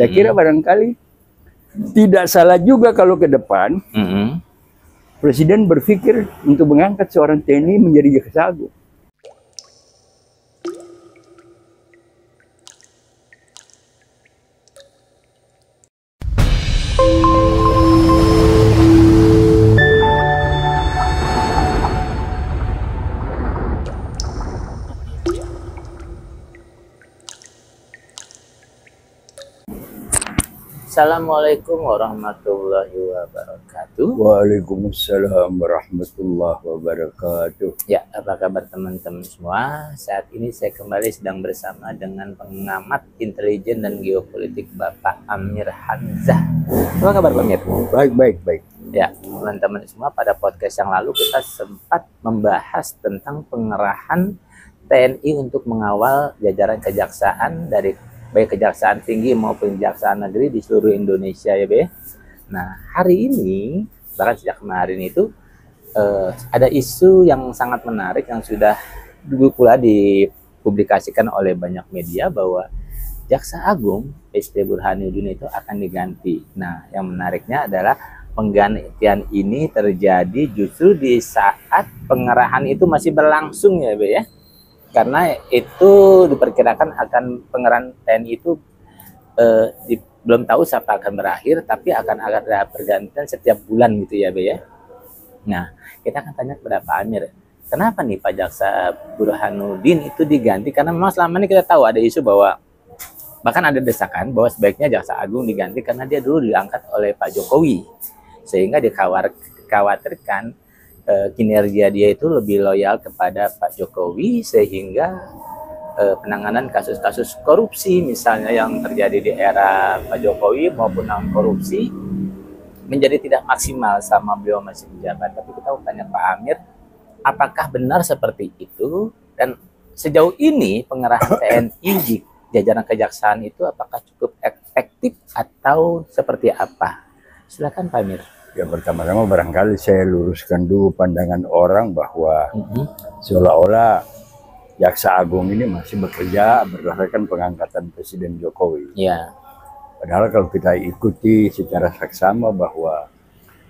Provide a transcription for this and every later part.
Saya kira barangkali tidak salah juga kalau ke depan Presiden berpikir untuk mengangkat seorang TNI menjadi Jaksa Agung. Assalamualaikum warahmatullahi wabarakatuh. Waalaikumsalam warahmatullahi wabarakatuh. Ya, apa kabar teman-teman semua? Saat ini saya kembali sedang bersama dengan pengamat intelijen dan geopolitik Bapak Amir Hamzah. Apa kabar Pak Amir? Baik. Ya, teman-teman semua, pada podcast yang lalu kita sempat membahas tentang pengerahan TNI untuk mengawal jajaran kejaksaan dari baik kejaksaan tinggi maupun kejaksaan negeri di seluruh Indonesia ya Be. Nah hari ini bahkan sejak kemarin itu ada isu yang sangat menarik yang sudah dulu pula dipublikasikan oleh banyak media bahwa Jaksa Agung SD Burhanuddin itu akan diganti. Nah yang menariknya adalah penggantian ini terjadi justru di saat pengerahan itu masih berlangsung ya Be ya. Karena itu diperkirakan akan pengerahan TNI itu belum tahu siapa akan berakhir, tapi akan ada pergantian setiap bulan gitu ya Be ya. Nah kita akan tanya kepada Pak Amir, kenapa nih Pak Jaksa Burhanuddin itu diganti? Karena memang selama ini kita tahu ada isu bahwa bahkan ada desakan bahwa sebaiknya Jaksa Agung diganti karena dia dulu diangkat oleh Pak Jokowi, sehingga dikhawatirkan kinerja dia itu lebih loyal kepada Pak Jokowi sehingga penanganan kasus-kasus korupsi misalnya yang terjadi di era Pak Jokowi maupun non korupsi menjadi tidak maksimal sama beliau masih menjabat. Tapi kita mau tanya Pak Amir, apakah benar seperti itu dan sejauh ini pengerahan TNI di jajaran kejaksaan itu apakah cukup efektif atau seperti apa? Silakan Pak Amir. Ya pertama-tama barangkali saya luruskan dulu pandangan orang bahwa seolah-olah Jaksa Agung ini masih bekerja berdasarkan pengangkatan Presiden Jokowi. Ya. Padahal kalau kita ikuti secara saksama bahwa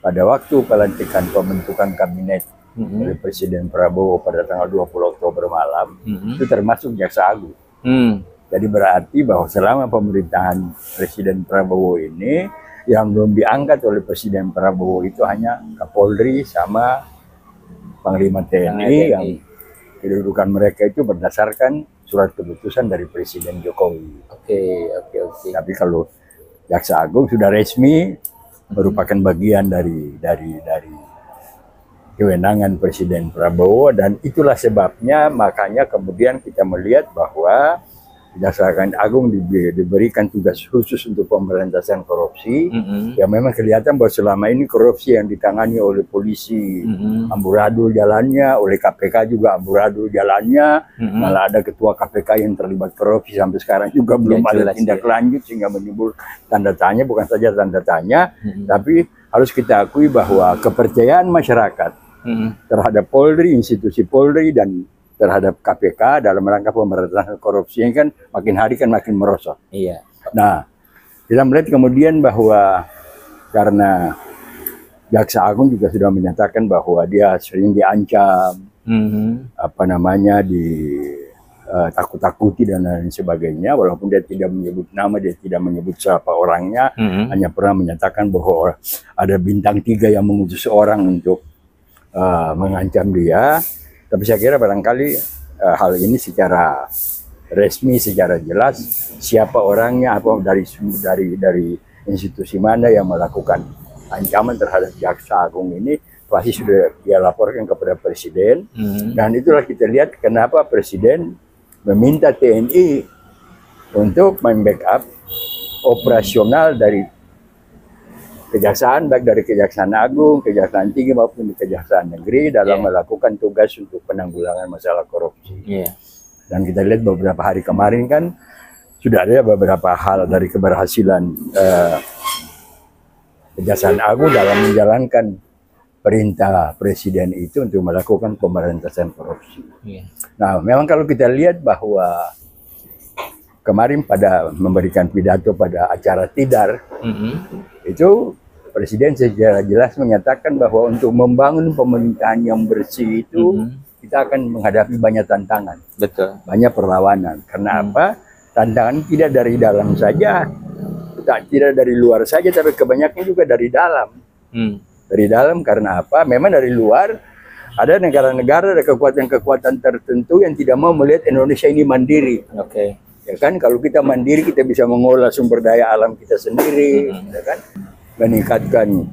pada waktu pelantikan pembentukan kabinet oleh Presiden Prabowo pada tanggal 20 Oktober malam, itu termasuk Jaksa Agung. Jadi berarti bahwa selama pemerintahan Presiden Prabowo ini yang belum diangkat oleh Presiden Prabowo itu hanya Kapolri sama Panglima TNI yang kedudukan mereka itu berdasarkan surat keputusan dari Presiden Jokowi. Oke. Tapi kalau Jaksa Agung sudah resmi merupakan bagian dari kewenangan Presiden Prabowo, dan itulah sebabnya makanya kemudian kita melihat bahwa Jaksa Agung diberikan tugas khusus untuk pemberantasan korupsi. Ya memang kelihatan bahwa selama ini korupsi yang ditangani oleh polisi amburadul jalannya, oleh KPK juga amburadul jalannya, malah ada ketua KPK yang terlibat korupsi sampai sekarang juga belum ada tindak lanjut, sehingga menimbul tanda tanya, bukan saja tanda tanya, tapi harus kita akui bahwa kepercayaan masyarakat terhadap Polri, institusi Polri, dan terhadap KPK dalam rangka pemberantasan korupsi ini kan makin hari kan makin merosot. Iya. Nah, kita melihat kemudian bahwa karena Jaksa Agung juga sudah menyatakan bahwa dia sering diancam, takut-takuti dan lain sebagainya, walaupun dia tidak menyebut nama, dia tidak menyebut siapa orangnya, hanya pernah menyatakan bahwa ada bintang 3 yang mengutus orang untuk mengancam dia. Tapi saya kira barangkali hal ini secara resmi, secara jelas siapa orangnya, apa dari institusi mana yang melakukan ancaman terhadap Jaksa Agung ini pasti sudah dia laporkan kepada Presiden. Dan itulah kita lihat kenapa Presiden meminta TNI untuk membackup operasional dari kejaksaan, baik dari Kejaksaan Agung, Kejaksaan Tinggi maupun di Kejaksaan Negeri dalam melakukan tugas untuk penanggulangan masalah korupsi. Dan kita lihat beberapa hari kemarin kan sudah ada beberapa hal dari keberhasilan Kejaksaan Agung dalam menjalankan perintah Presiden itu untuk melakukan pemberantasan korupsi. Nah, memang kalau kita lihat bahwa kemarin pada memberikan pidato pada acara Tidar, itu Presiden secara jelas menyatakan bahwa untuk membangun pemerintahan yang bersih itu kita akan menghadapi banyak tantangan, banyak perlawanan. Karena apa? Tantangan tidak dari dalam saja, tidak dari luar saja, tapi kebanyakan juga dari dalam. Dari dalam karena apa? Memang dari luar ada negara-negara, ada kekuatan-kekuatan tertentu yang tidak mau melihat Indonesia ini mandiri. Ya kan, kalau kita mandiri kita bisa mengolah sumber daya alam kita sendiri, ya kan, meningkatkan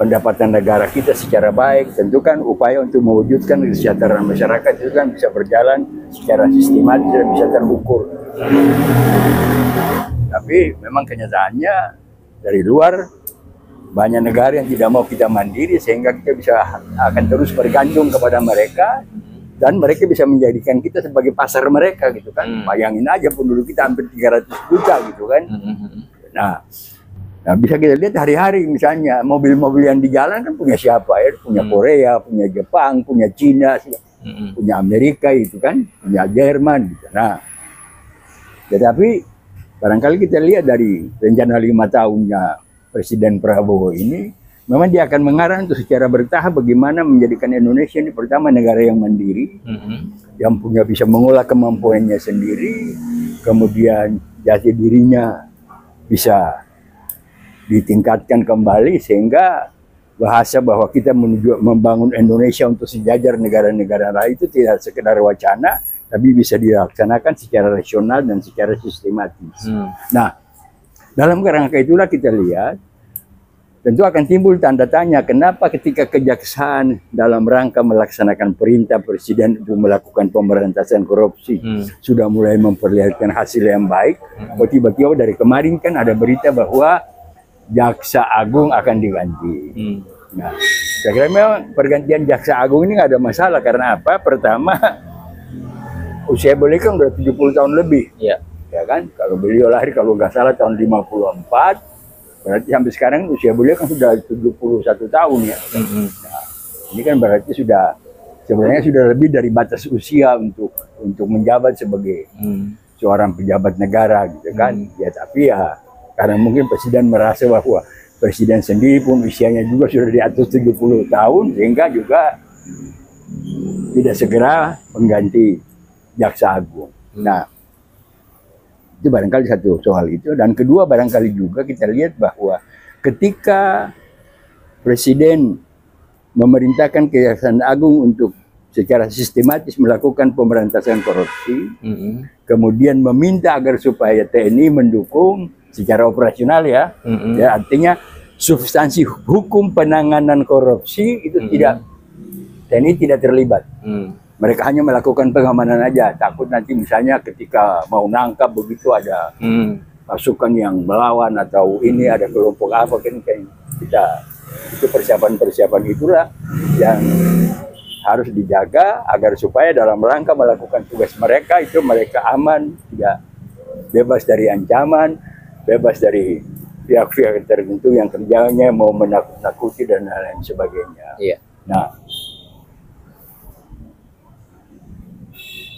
pendapatan negara kita secara baik. Tentu kan upaya untuk mewujudkan kesejahteraan masyarakat itu kan bisa berjalan secara sistematis dan bisa terukur. Tapi memang kenyataannya dari luar banyak negara yang tidak mau kita mandiri, sehingga kita bisa akan terus bergantung kepada mereka. Dan mereka bisa menjadikan kita sebagai pasar mereka gitu kan. Bayangin aja penduduk kita hampir 300 juta gitu kan. Nah bisa kita lihat hari-hari misalnya mobil-mobil yang di jalan kan punya siapa ya? Punya Korea, punya Jepang, punya Cina, punya Amerika itu kan, punya Jerman gitu. Nah, tetapi barangkali kita lihat dari rencana 5 tahunnya Presiden Prabowo ini, memang dia akan mengarah untuk secara bertahap bagaimana menjadikan Indonesia ini pertama negara yang mandiri, yang punya bisa mengolah kemampuannya sendiri, kemudian jati dirinya bisa ditingkatkan kembali, sehingga bahasa bahwa kita menuju membangun Indonesia untuk sejajar negara-negara lain itu tidak sekedar wacana, tapi bisa dilaksanakan secara rasional dan secara sistematis. Nah, dalam kerangka itulah kita lihat tentu akan timbul tanda tanya kenapa ketika kejaksaan dalam rangka melaksanakan perintah Presiden untuk melakukan pemberantasan korupsi sudah mulai memperlihatkan hasil yang baik, kok tiba-tiba dari kemarin kan ada berita bahwa Jaksa Agung akan diganti. Nah, saya kira memang pergantian Jaksa Agung ini nggak ada masalah karena apa? Pertama, usia beliau kan udah 70 tahun lebih. Ya kan? Kalau beliau lahir kalau nggak salah tahun 54, berarti sampai sekarang usia beliau kan sudah 71 tahun ya. Nah, ini kan berarti sudah sebenarnya sudah lebih dari batas usia untuk menjabat sebagai seorang pejabat negara gitu kan. Ya tapi ya karena mungkin Presiden merasa bahwa Presiden sendiri pun usianya juga sudah di atas 70 tahun sehingga juga tidak segera mengganti Jaksa Agung. Nah, itu barangkali satu soal itu. Dan kedua barangkali juga kita lihat bahwa ketika Presiden memerintahkan Kejaksaan Agung untuk secara sistematis melakukan pemberantasan korupsi, kemudian meminta agar supaya TNI mendukung secara operasional ya, ya artinya substansi hukum penanganan korupsi itu tidak, TNI tidak terlibat. Mereka hanya melakukan pengamanan aja, takut nanti misalnya ketika mau nangkap begitu ada pasukan yang melawan atau ini ada kelompok apa kan kita itu persiapan itulah yang harus dijaga agar supaya dalam rangka melakukan tugas mereka itu mereka aman, tidak bebas dari ancaman, bebas dari pihak-pihak tertentu yang kerjanya mau menakut-nakuti dan lain sebagainya. Nah,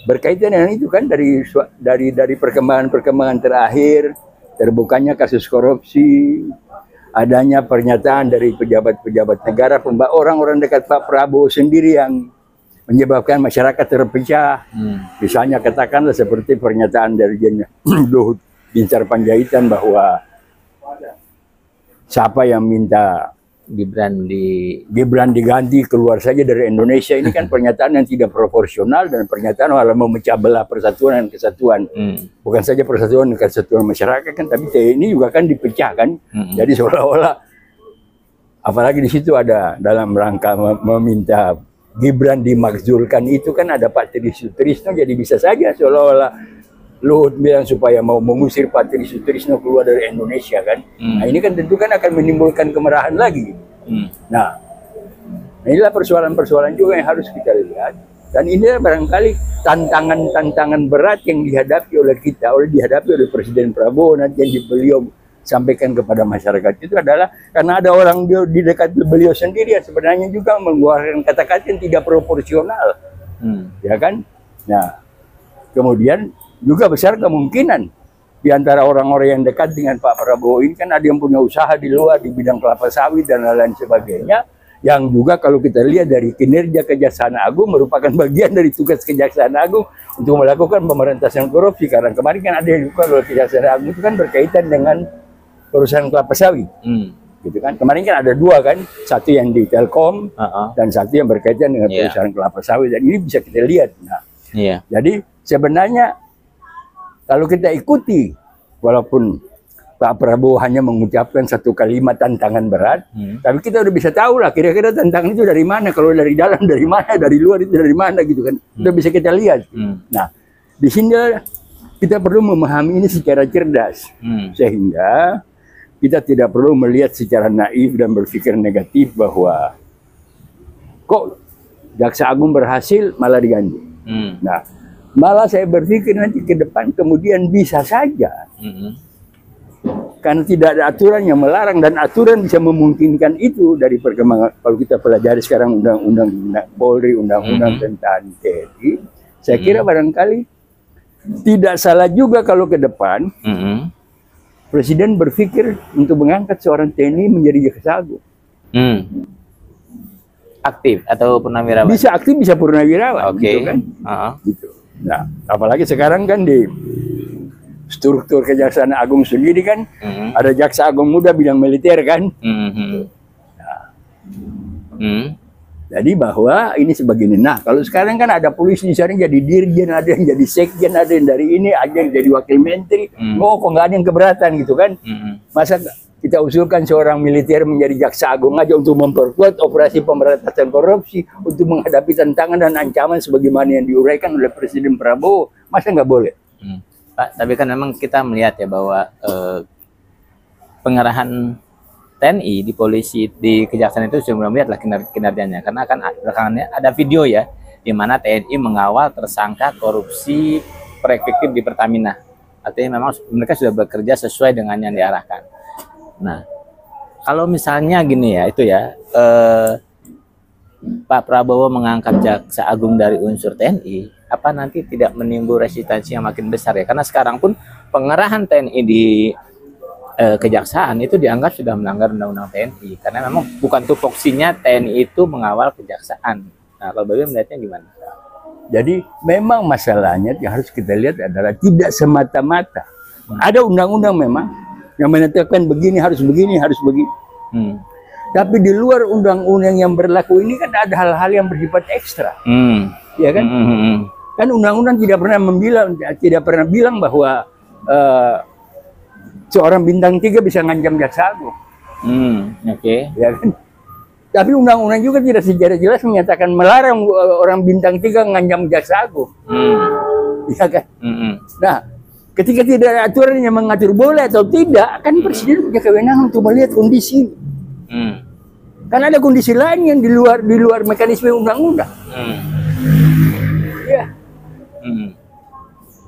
berkaitan dengan itu kan dari perkembangan terakhir, terbukanya kasus korupsi, adanya pernyataan dari pejabat-pejabat negara, orang-orang dekat Pak Prabowo sendiri yang menyebabkan masyarakat terpecah. Misalnya katakanlah seperti pernyataan dari Luhut Binsar Panjaitan bahwa siapa yang minta Gibran diganti keluar saja dari Indonesia, ini kan pernyataan yang tidak proporsional dan pernyataan malah memecah belah persatuan dan kesatuan. Bukan saja persatuan dan kesatuan masyarakat kan, tapi TNI juga kan dipecah kan. Jadi seolah-olah apalagi di situ ada dalam rangka meminta Gibran dimakzulkan itu kan ada Pak Tri Sutrisno, jadi bisa saja seolah-olah Luhut bilang supaya mau mengusir Pak Tri Sutrisno keluar dari Indonesia kan. Nah ini kan tentu kan akan menimbulkan kemarahan lagi. Nah inilah persoalan-persoalan juga yang harus kita lihat. Dan inilah barangkali tantangan-tantangan berat yang dihadapi oleh Presiden Prabowo nanti yang beliau sampaikan kepada masyarakat itu adalah karena ada orang di dekat beliau sendiri yang sebenarnya juga mengeluarkan kata-kata yang tidak proporsional. Ya kan? Nah, kemudian juga besar kemungkinan di antara orang-orang yang dekat dengan Pak Prabowo ini kan ada yang punya usaha di luar di bidang kelapa sawit dan lain-lain sebagainya, yang juga kalau kita lihat dari kinerja Kejaksaan Agung merupakan bagian dari tugas Kejaksaan Agung untuk melakukan pemberantasan korupsi. Karena kemarin kan ada yang dilakukan oleh Kejaksaan Agung itu kan berkaitan dengan perusahaan kelapa sawit. Gitu kan. Kemarin kan ada dua kan, satu yang di Telkom dan satu yang berkaitan dengan perusahaan kelapa sawit, dan ini bisa kita lihat. Nah, jadi sebenarnya kalau kita ikuti, walaupun Pak Prabowo hanya mengucapkan satu kalimat tantangan berat, tapi kita udah bisa tahu lah kira-kira tantangan itu dari mana, kalau dari dalam dari mana, dari luar itu dari mana gitu kan, udah bisa kita lihat. Nah, di sini kita perlu memahami ini secara cerdas, sehingga kita tidak perlu melihat secara naif dan berpikir negatif bahwa kok Jaksa Agung berhasil malah diganti. Nah, malah saya berpikir nanti ke depan kemudian bisa saja, karena tidak ada aturan yang melarang dan aturan bisa memungkinkan itu dari perkembangan. Kalau kita pelajari sekarang undang-undang Polri, undang-undang tentang TNI, saya kira barangkali tidak salah juga kalau ke depan Presiden berpikir untuk mengangkat seorang TNI menjadi Jaksa Agung. Aktif atau purnawirawan? Bisa aktif, bisa purnawirawan. Oke. Gitu kan? Gitu. Nah, apalagi sekarang kan di struktur Kejaksaan Agung sendiri kan ada Jaksa Agung muda bidang militer kan. Jadi bahwa ini sebagainya. Nah, kalau sekarang kan ada polisi di sana jadi dirjen, ada yang jadi sekjen, ada yang dari ini, ada yang jadi wakil menteri. Oh, kok nggak ada yang keberatan gitu kan? Masa kita usulkan seorang militer menjadi Jaksa Agung aja untuk memperkuat operasi pemberantasan korupsi, untuk menghadapi tantangan dan ancaman sebagaimana yang diuraikan oleh Presiden Prabowo, masa nggak boleh? Pak, tapi kan memang kita melihat ya bahwa pengerahan TNI di polisi di kejaksaan itu sudah melihat lah kinerjanya, karena kan belakangannya ada video ya di mana TNI mengawal tersangka korupsi proyek fiktif di Pertamina. Artinya memang mereka sudah bekerja sesuai dengan yang diarahkan. Nah, kalau misalnya gini ya, itu ya, Pak Prabowo mengangkat Jaksa Agung dari unsur TNI, apa nanti tidak menimbul resistensi yang makin besar ya? Karena sekarang pun pengerahan TNI di kejaksaan itu dianggap sudah melanggar undang-undang TNI, karena memang bukan tupoksinya TNI itu mengawal kejaksaan. Nah, kalau Bapak melihatnya gimana? Jadi memang masalahnya yang harus kita lihat adalah tidak semata-mata ada undang-undang memang yang menetapkan begini harus begini, harus begini. Tapi di luar undang-undang yang berlaku ini kan ada hal-hal yang bersifat ekstra, ya kan? Kan undang-undang tidak pernah bilang bahwa seorang bintang 3 bisa ngancam Jaksa Agung. Ya kan? Tapi undang-undang juga tidak secara jelas menyatakan melarang orang bintang 3 ngancam Jaksa Agung. Ya kan? Nah, ketika tidak ada aturan yang mengatur boleh atau tidak, kan Presiden punya kewenangan untuk melihat kondisi. Karena ada kondisi lain yang di luar mekanisme undang-undang. Ya.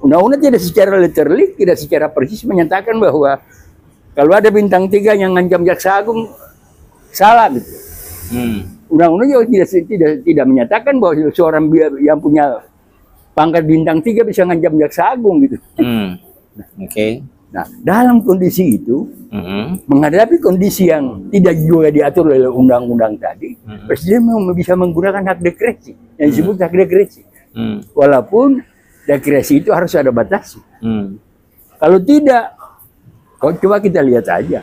Undang-undang tidak secara literally, tidak secara persis menyatakan bahwa kalau ada bintang 3 yang ngancam Jaksa Agung salah gitu. Undang-undang juga tidak menyatakan bahwa seorang yang punya pangkat bintang 3 bisa ngancam Jaksa Agung gitu. Nah, dalam kondisi itu, menghadapi kondisi yang tidak juga diatur oleh undang-undang tadi, Presiden bisa menggunakan hak diskresi, yang disebut hak diskresi. Walaupun diskresi itu harus ada batas. Kalau tidak, coba kita lihat aja.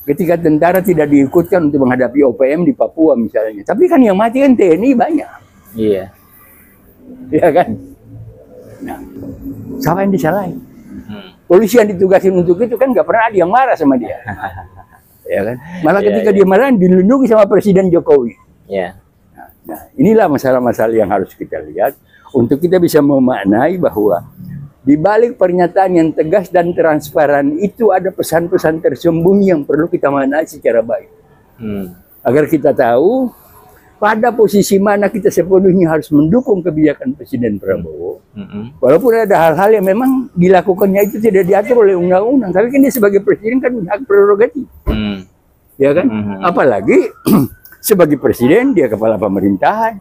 Ketika tentara tidak diikutkan untuk menghadapi OPM di Papua misalnya, tapi kan yang mati kan TNI banyak. Iya. Ya kan? Nah, siapa yang disalahin? Polisi yang ditugasin untuk itu kan nggak pernah ada yang marah sama dia. Ya kan? Malah ketika dia marah dilindungi sama Presiden Jokowi. Nah, inilah masalah-masalah yang harus kita lihat untuk kita bisa memaknai bahwa di balik pernyataan yang tegas dan transparan itu ada pesan-pesan tersembunyi yang perlu kita maknai secara baik. Agar kita tahu pada posisi mana kita sepenuhnya harus mendukung kebijakan Presiden Prabowo. Walaupun ada hal-hal yang memang dilakukannya itu tidak diatur oleh undang-undang, tapi kan dia sebagai presiden kan hak prerogatif. Ya kan? Apalagi sebagai presiden dia kepala pemerintahan,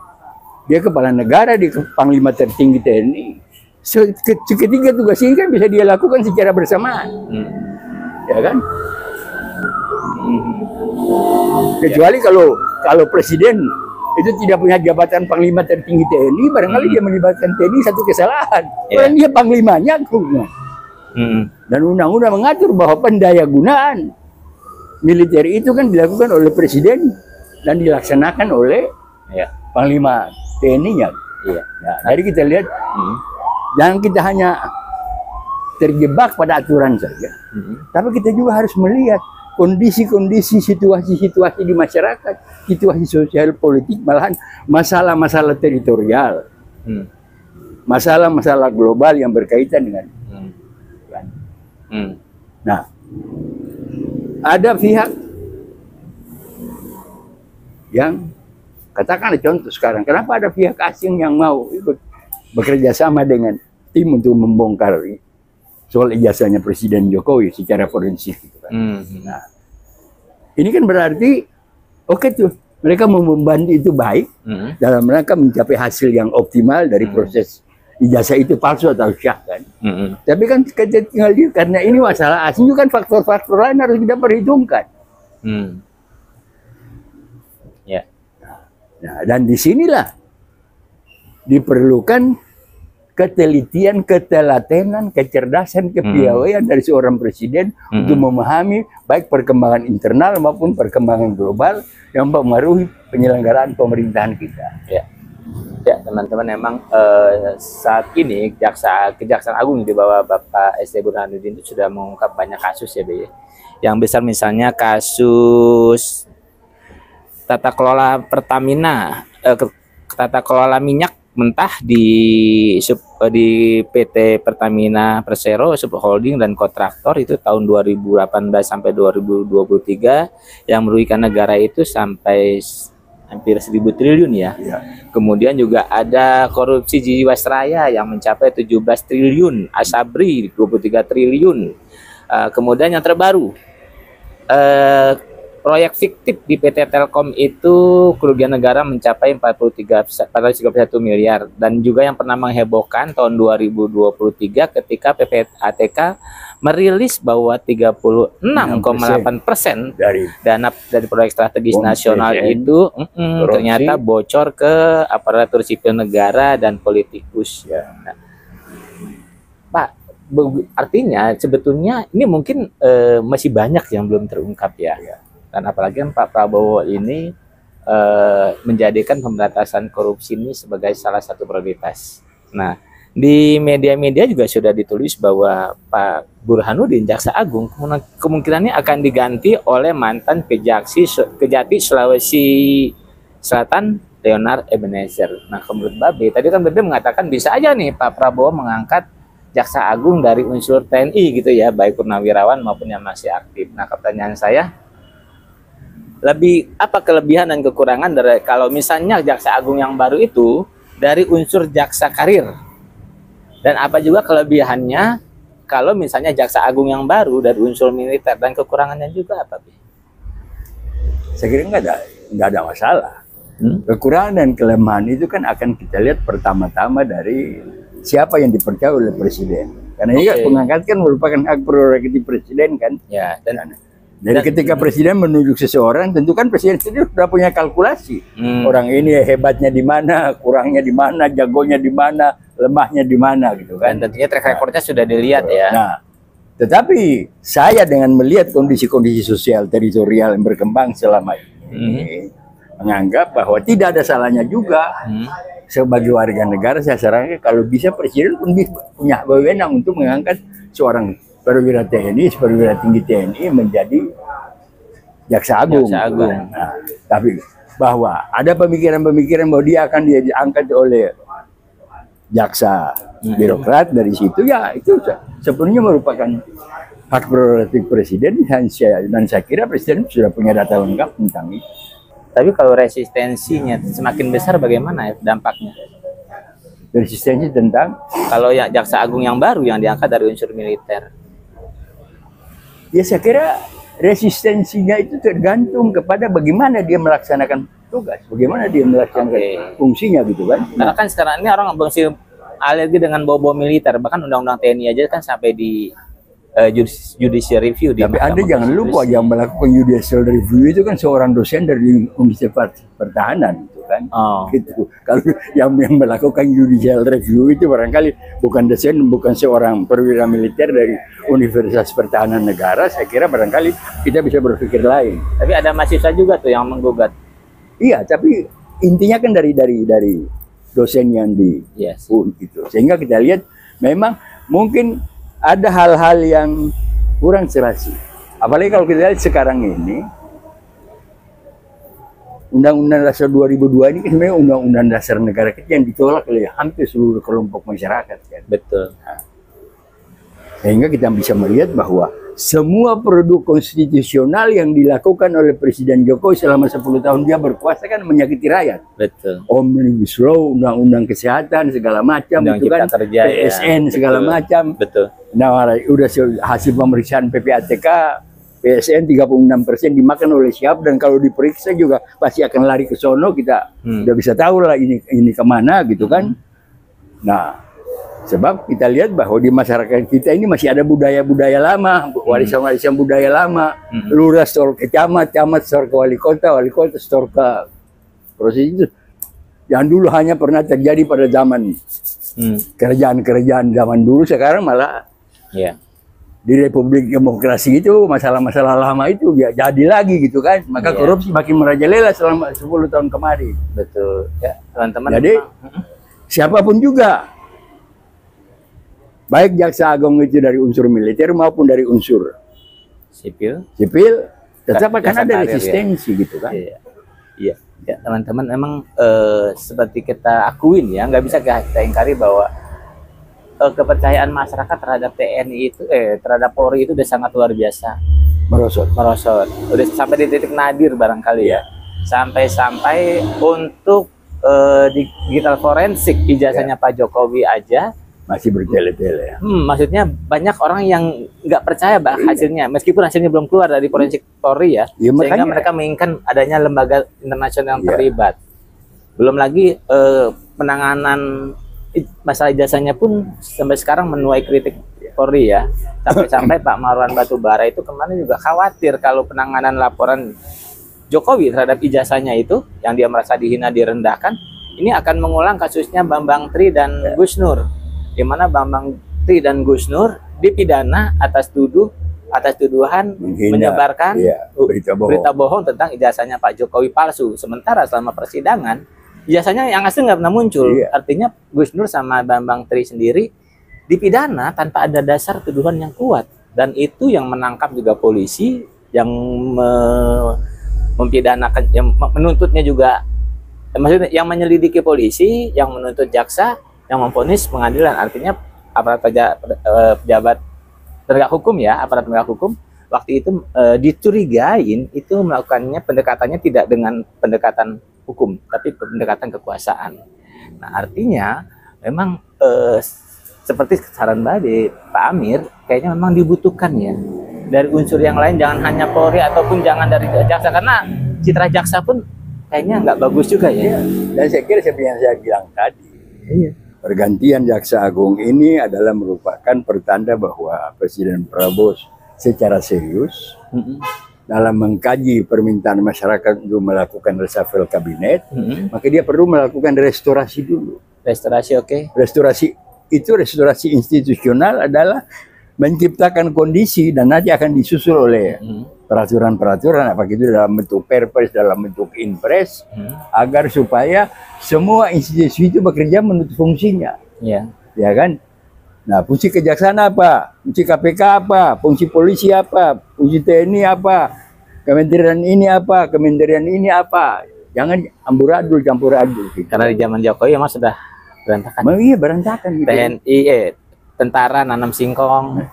dia kepala negara, di panglima tertinggi TNI. Ketiga tugas ini kan bisa dia lakukan secara bersamaan, ya kan? Kecuali kalau presiden itu tidak punya jabatan panglima tertinggi TNI, barangkali dia melibatkan TNI satu kesalahan. Orang dia panglimanya, dan undang-undang mengatur bahwa pendayagunaan militer itu kan dilakukan oleh presiden dan dilaksanakan oleh panglima TNI-nya. Nah, jadi kita lihat, jangan kita hanya terjebak pada aturan saja, tapi kita juga harus melihat kondisi-kondisi, situasi-situasi di masyarakat, situasi sosial politik, malahan masalah-masalah teritorial, masalah-masalah global yang berkaitan dengan. Nah, ada pihak yang katakanlah contoh sekarang, kenapa ada pihak asing yang mau ikut bekerja sama dengan tim untuk membongkar soal ijazahnya Presiden Jokowi secara forensik gitu kan. Nah, ini kan berarti oke tuh, mereka mau membantu itu baik dalam rangka mencapai hasil yang optimal dari proses ijazah itu palsu atau syah kan. Tapi kan kita tinggal dia, karena ini masalah asing juga kan, faktor-faktor lain harus kita perhitungkan. Nah, dan disinilah diperlukan ketelitian, ketelatenan, kecerdasan, kepiawaian dari seorang presiden untuk memahami baik perkembangan internal maupun perkembangan global yang mempengaruhi penyelenggaraan pemerintahan kita. Ya, teman-teman, memang saat ini Kejaksaan Agung di bawah Bapak SD Burhanuddin itu sudah mengungkap banyak kasus ya, Be. Yang besar misalnya kasus tata kelola Pertamina, tata kelola minyak mentah di PT Pertamina Persero Subholding dan kontraktor itu tahun 2018 sampai 2023 yang merugikan negara itu sampai hampir 1.000 triliun ya. Kemudian juga ada korupsi Jiwasraya yang mencapai 17 triliun, Asabri 23 triliun. Kemudian yang terbaru, proyek fiktif di PT Telkom itu kerugian negara mencapai 431 miliar. Dan juga yang pernah menghebohkan tahun 2023 ketika PPATK merilis bahwa 36,8% dari dana dari proyek strategis nasional itu ternyata bocor ke aparatur sipil negara dan politikus. Nah, Pak, artinya sebetulnya ini mungkin masih banyak yang belum terungkap ya. Dan apalagi kan Pak Prabowo ini menjadikan pemberantasan korupsi ini sebagai salah satu prioritas. Nah, di media-media juga sudah ditulis bahwa Pak Burhanuddin, Jaksa Agung, kemungkinannya akan diganti oleh mantan Kejati Sulawesi Selatan, Leonard Ebenezer. Nah, menurut Babe, tadi kan Babe mengatakan bisa aja nih Pak Prabowo mengangkat Jaksa Agung dari unsur TNI gitu ya, baik purnawirawan maupun yang masih aktif. Nah, pertanyaan saya, lebih apa kelebihan dan kekurangan dari kalau misalnya Jaksa Agung yang baru itu dari unsur jaksa karir, dan apa juga kelebihannya kalau misalnya Jaksa Agung yang baru dari unsur militer, dan kekurangannya juga apa? Saya kira nggak ada masalah. Kekurangan dan kelemahan itu kan akan kita lihat pertama-tama dari siapa yang dipercaya oleh presiden, karena ini pengangkatan kan merupakan hak prerogatif presiden kan. Ya, dan ketika presiden menunjuk seseorang, tentu kan presiden sendiri sudah punya kalkulasi. Orang ini hebatnya di mana, kurangnya di mana, jagonya di mana, lemahnya di mana gitu kan. Dan tentunya track recordnya sudah dilihat ya. Nah, tetapi saya dengan melihat kondisi-kondisi sosial teritorial yang berkembang selama ini, menganggap bahwa tidak ada salahnya juga sebagai warga negara. Saya sarankan kalau bisa presiden pun punya wewenang untuk mengangkat seorang perwira TNI, perwira tinggi TNI menjadi Jaksa Agung. Nah, tapi bahwa ada pemikiran-pemikiran bahwa dia akan diangkat oleh jaksa birokrat dari situ, ya itu sepenuhnya merupakan hak prerogatif presiden, dan saya kira presiden sudah punya data lengkap tentang itu. Tapi kalau resistensinya semakin besar, bagaimana dampaknya? Resistensi tentang kalau ya Jaksa Agung yang baru yang diangkat dari unsur militer. Ya, saya kira resistensinya itu tergantung kepada bagaimana dia melaksanakan tugas, bagaimana dia melaksanakan fungsinya gitu kan. Karena kan sekarang ini orang masih alergi dengan bau-bau militer, bahkan undang-undang TNI aja kan sampai di judicial review. Tapi Anda jangan lupa yang melakukan judicial review itu kan seorang dosen dari Universitas Pertahanan gitu kan. Gitu. Kalau yang melakukan judicial review itu barangkali bukan dosen, bukan seorang perwira militer dari Universitas Pertahanan Negara, saya kira barangkali kita bisa berpikir lain. Tapi ada mahasiswa juga tuh yang menggugat. Iya, tapi intinya kan dari dosen yang di gitu. Sehingga kita lihat memang mungkin ada hal-hal yang kurang serasi. Apalagi kalau kita lihat sekarang ini, Undang-Undang Dasar 2002 ini kan sebenarnya Undang-Undang Dasar negara kita yang ditolak oleh hampir seluruh kelompok masyarakat. Kan? Betul. Nah, sehingga kita bisa melihat bahwa semua produk konstitusional yang dilakukan oleh Presiden Jokowi selama 10 tahun dia berkuasa kan menyakiti rakyat. Betul. Omnibus Law, undang-undang kesehatan segala macam, itu kan kerja, PSN segala macam. Betul. Nah, udah hasil pemeriksaan PPATK, PSN 36% dimakan oleh siapa, dan kalau diperiksa juga pasti akan lari ke sono, kita udah bisa tahu lah ini kemana gitu kan. Nah, sebab kita lihat bahwa di masyarakat kita ini masih ada budaya-budaya lama, warisan-warisan budaya lama. Lurah store ke camat, camat store ke wali kota store ke proses itu. Yang dulu hanya pernah terjadi pada zaman kerajaan-kerajaan zaman dulu, sekarang malah di Republik Demokrasi itu masalah-masalah lama itu ya jadi lagi gitu kan. Maka korupsi makin merajalela selama 10 tahun kemarin. Betul. Ya, teman-teman. Jadi siapapun juga, baik jaksa agung itu dari unsur militer maupun dari unsur sipil, tetap akan ada resistensi gitu kan. Iya, ya, teman-teman, memang seperti kita akuin ya, nggak bisa kita ingkari bahwa kepercayaan masyarakat terhadap TNI itu, terhadap Polri itu udah sangat luar biasa. Merosot. Udah sampai di titik nadir barangkali ya. Sampai untuk digital forensik ijazahnya Pak Jokowi aja masih bertele-tele. Maksudnya banyak orang yang nggak percaya hasilnya, meskipun hasilnya belum keluar dari forensik Polri ya, sehingga mereka menginginkan adanya lembaga internasional yang terlibat. Belum lagi penanganan masalah ijazahnya pun sampai sekarang menuai kritik Polri ya. Sampai-sampai Pak Marwan Batubara itu kemarin juga khawatir kalau penanganan laporan Jokowi terhadap ijazahnya itu, yang dia merasa dihina, direndahkan, ini akan mengulang kasusnya Bambang Tri dan Gus Nur, di mana Bambang Tri dan Gus Nur dipidana atas tuduhan menyebarkan berita bohong tentang ijazahnya Pak Jokowi palsu. Sementara selama persidangan ijazahnya yang asli nggak pernah muncul. Artinya Gus Nur sama Bambang Tri sendiri dipidana tanpa ada dasar tuduhan yang kuat, dan itu yang menangkap juga polisi, yang mempidanakan, yang menuntutnya juga, maksudnya yang menyelidiki polisi, yang menuntut jaksa, yang memvonis pengadilan. Artinya aparat pejabat penegak hukum ya, aparat penegak hukum waktu itu dicurigain itu melakukannya pendekatannya tidak dengan pendekatan hukum, tapi pendekatan kekuasaan. Nah, artinya memang seperti saran tadi Pak Amir, kayaknya memang dibutuhkan ya dari unsur yang lain, jangan hanya Polri ataupun jangan dari jaksa, karena citra jaksa pun kayaknya nggak bagus juga ya. Dan saya kira seperti yang saya bilang tadi, pergantian jaksa agung ini adalah merupakan pertanda bahwa Presiden Prabowo secara serius dalam mengkaji permintaan masyarakat untuk melakukan reshuffle kabinet, maka dia perlu melakukan restorasi dulu. Restorasi, Restorasi institusional adalah menciptakan kondisi, dan nanti akan disusul oleh peraturan-peraturan, apakah itu dalam bentuk perpres, dalam bentuk inpres, agar supaya semua institusi itu bekerja menurut fungsinya. Ya kan? Nah, fungsi kejaksaan apa? Fungsi KPK apa? Fungsi polisi apa? Fungsi TNI apa? Kementerian ini apa? Kementerian ini apa? Jangan amburadul, campur adul. Gitu. Karena di zaman Jokowi emang sudah berantakan. Iya, berantakan. Gitu. TNI, tentara nanam singkong,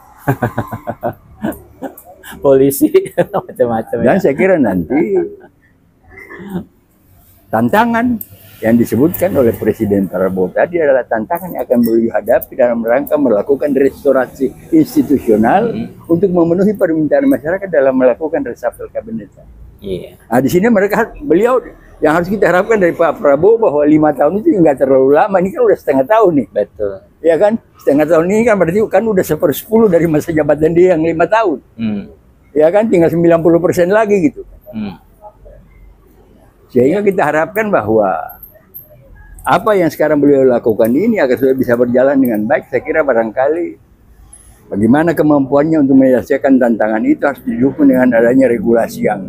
polisi, macam-macam. Dan saya kira nanti tantangan yang disebutkan oleh Presiden Prabowo tadi adalah tantangan yang akan beliau hadapi dalam rangka melakukan restorasi institusional untuk memenuhi permintaan masyarakat dalam melakukan reshuffle kabinet. Nah, di sini beliau Yang harus kita harapkan dari Pak Prabowo bahwa 5 tahun itu nggak terlalu lama. Ini kan udah setengah tahun nih. Betul. Ya kan? Setengah tahun ini kan berarti kan udah 1/10 dari masa jabatan dia yang 5 tahun. Ya kan? Tinggal 90% lagi gitu. Sehingga kita harapkan bahwa apa yang sekarang beliau lakukan ini agar sudah bisa berjalan dengan baik. Saya kira barangkali bagaimana kemampuannya untuk menyelesaikan tantangan itu harus didukung dengan adanya regulasi yang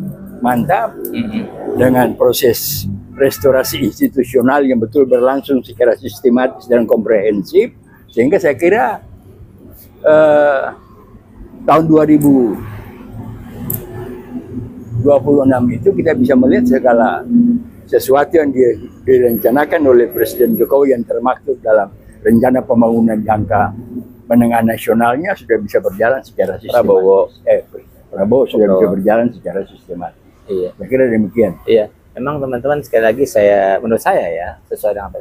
mantap, dengan proses restorasi institusional yang betul berlangsung secara sistematis dan komprehensif, sehingga saya kira tahun 2026 itu kita bisa melihat segala sesuatu yang direncanakan oleh Presiden Jokowi yang termaktub dalam rencana pembangunan jangka menengah nasionalnya sudah bisa berjalan secara sistematis. Prabowo sudah bisa berjalan secara sistematis. Iya. Saya kira demikian. Iya. Memang teman-teman sekali lagi menurut saya ya, sesuai dengan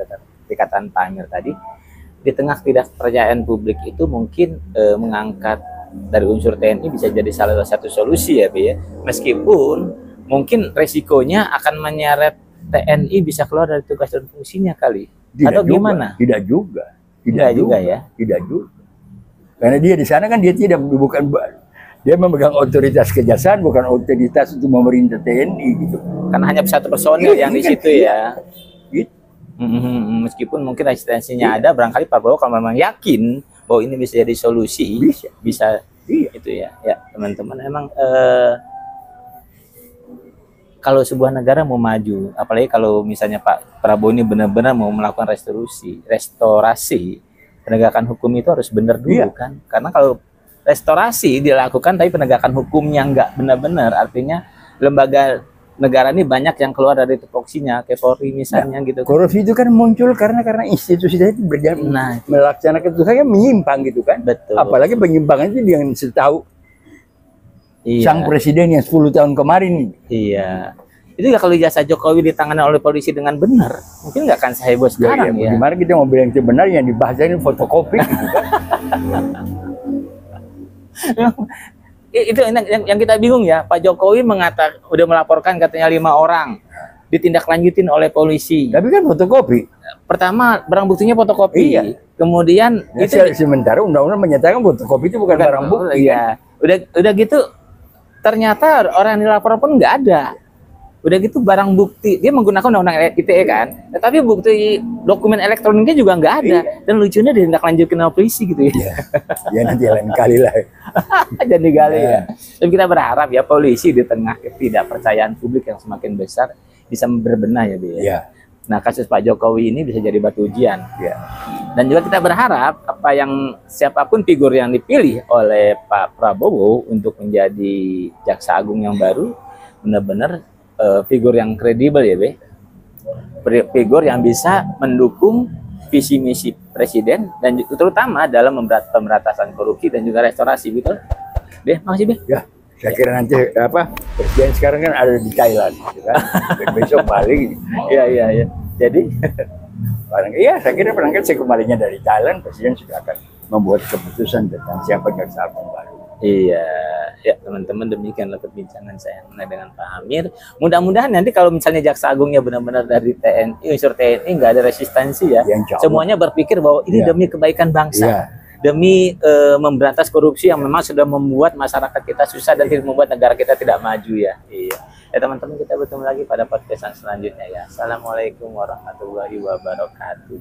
perkataan Pak Amir tadi, di tengah ketidakpercayaan publik itu mungkin mengangkat dari unsur TNI bisa jadi salah satu solusi ya, Bi ya. Meskipun mungkin resikonya akan menyeret TNI bisa keluar dari tugas dan fungsinya kali. Atau gimana? Tidak juga. Tidak juga ya. Tidak juga. Karena dia di sana kan dia dia memegang otoritas kejaksaan, bukan otoritas untuk memerintah TNI gitu. Karena hanya satu personil yang di situ ya. Gitu. Meskipun mungkin resistensinya ada, barangkali Pak Prabowo kalau memang yakin bahwa ini bisa jadi solusi, bisa itu ya. Ya teman-teman, emang kalau sebuah negara mau maju, apalagi kalau misalnya Pak Prabowo ini benar-benar mau melakukan restorasi, penegakan hukum itu harus benar dulu kan. Karena kalau restorasi dilakukan tapi penegakan hukumnya nggak benar-benar, artinya lembaga negara ini banyak yang keluar dari tupoksinya, kayak Polri misalnya gitu. Korupsi itu kan muncul karena institusi itu berjalan melaksanakan itu saja menyimpang gitu kan. Betul. Apalagi penyimpangan itu yang setahu sang presiden yang 10 tahun kemarin. Iya. Itu ya kalau jasa Jokowi ditangani oleh polisi dengan benar, mungkin nggak akan seheboh sekarang ya. Gimana kita mau bilang itu benar, yang dibahas ini fotokopi gitu kan. Itu yang kita bingung ya. Pak Jokowi mengatakan udah melaporkan katanya 5 orang ditindaklanjutin oleh polisi. Tapi kan fotokopi. Pertama barang buktinya fotokopi. Iya. Kemudian itu sementara undang-undang menyatakan fotokopi itu bukan barang bukti. Iya. Udah gitu ternyata orang yang dilapor pun nggak ada. Udah gitu barang bukti dia menggunakan undang-undang ITE kan, tapi bukti dokumen elektroniknya juga nggak ada. Dan lucunya ditindaklanjutin oleh polisi gitu ya. Ya nanti lain kali lah. Jadi gali ya. Dan kita berharap ya polisi di tengah ketidakpercayaan publik yang semakin besar bisa berbenah ya, Bi. Ya. Nah, kasus Pak Jokowi ini bisa jadi batu ujian. Ya. Dan juga kita berharap siapapun figur yang dipilih oleh Pak Prabowo untuk menjadi Jaksa Agung yang baru benar-benar figur yang kredibel ya, Be. Figur yang bisa mendukung visi misi presiden dan terutama dalam pemberantasan korupsi dan juga restorasi, betul? Be, makasih, Be. Ya, saya kira nanti presiden sekarang kan ada di Thailand, gitu kan? Dan besok balik. Iya. Jadi saya kira barangkali sekembalinya dari Thailand, presiden sudah akan membuat keputusan tentang siapa jaksa agung baru. Iya, ya teman-teman, demikianlah perbincangan saya dengan Pak Amir. Mudah-mudahan nanti kalau misalnya Jaksa Agungnya benar-benar dari TNI, unsur TNI, nggak ada resistensi ya. Semuanya berpikir bahwa ini demi kebaikan bangsa, demi memberantas korupsi yang memang sudah membuat masyarakat kita susah dan membuat negara kita tidak maju ya. Iya. Ya teman-teman, kita bertemu lagi pada podcast selanjutnya ya. Assalamualaikum warahmatullahi wabarakatuh.